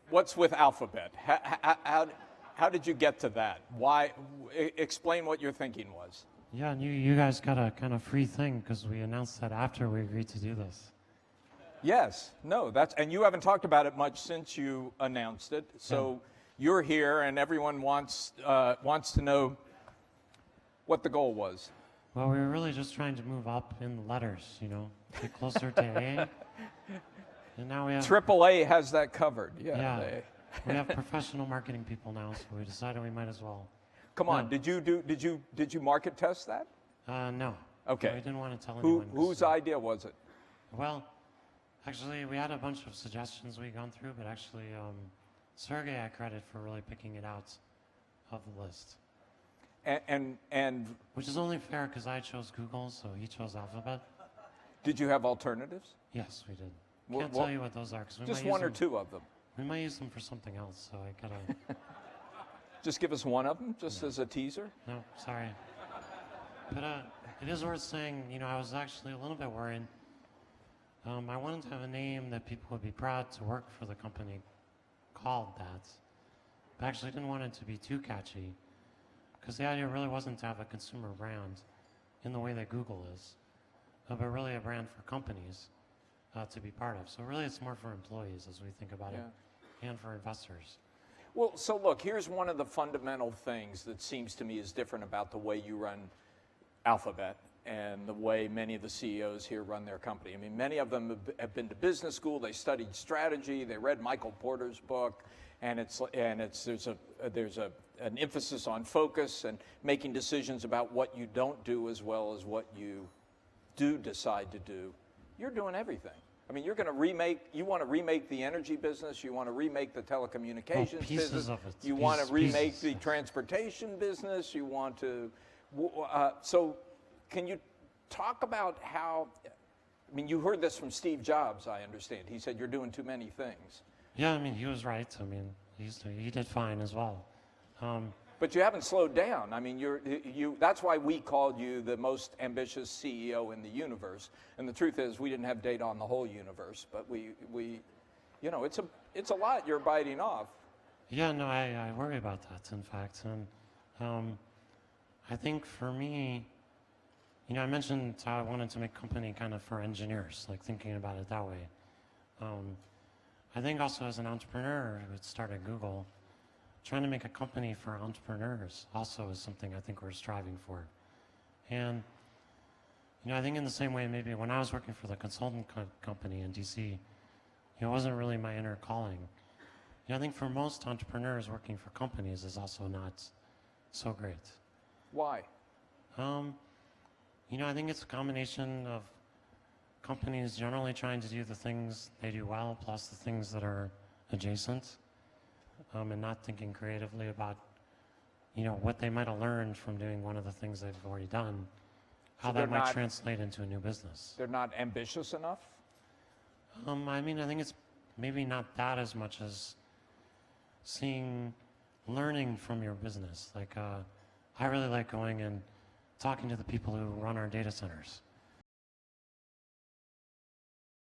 what's with Alphabet? How did you get to that? Why? Explain what your thinking was. Yeah, and you guys got a kind of free thing because we announced that after we agreed to do this. Yes, no, and you haven't talked about it much since you announced it. So you're here, and everyone wants to know what the goal was. Well, we were really just trying to move up in the letters, get closer to A. And now we have AAA has that covered. Yeah. We have professional marketing people now, so we decided we might as well. Come on, did you market test that? No. Okay. We didn't want to tell anyone. Whose idea was it? Well, actually, we had a bunch of suggestions we'd gone through, but actually, Sergey I credit for really picking it out of the list. And which is only fair because I chose Google, so he chose Alphabet. Did you have alternatives? Yes, we did. Can't tell you what those are. Just one or two of them. We might use them for something else, so I gotta... Just give us one of them, just as a teaser? No, sorry. But it is worth saying, I was actually a little bit worried. I wanted to have a name that people would be proud to work for the company called that. But actually didn't want it to be too catchy, because the idea really wasn't to have a consumer brand in the way that Google is, but really a brand for companies to be part of. So really it's more for employees as we think about it, and for investors. Well, so look, here's one of the fundamental things that seems to me is different about the way you run Alphabet and the way many of the CEOs here run their company. I mean, many of them have been to business school, they studied strategy, they read Michael Porter's book, and there's an emphasis on focus and making decisions about what you don't do as well as what you do decide to do. You're doing everything. I mean, you want to remake the energy business, you want to remake the telecommunications business, you want to remake the transportation business, you want to, so can you talk about how, I mean, you heard this from Steve Jobs, I understand. He said you're doing too many things. Yeah, I mean, he was right. I mean, he did fine as well. But you haven't slowed down. I mean, that's why we called you the most ambitious CEO in the universe. And the truth is, we didn't have data on the whole universe, but it's a lot you're biting off. Yeah, no, I worry about that, in fact. And I think for me, I mentioned how I wanted to make a company kind of for engineers, like thinking about it that way. I think also as an entrepreneur, I would start at Google. Trying to make a company for entrepreneurs also is something I think we're striving for. And, I think in the same way, maybe when I was working for the consultant company in DC, it wasn't really my inner calling. I think for most entrepreneurs, working for companies is also not so great. Why? I think it's a combination of companies generally trying to do the things they do well, plus the things that are adjacent. And not thinking creatively about, what they might have learned from doing one of the things they've already done, how that might translate into a new business. They're not ambitious enough? I mean, I think it's maybe not that as much as learning from your business. Like, I really like going and talking to the people who run our data centers.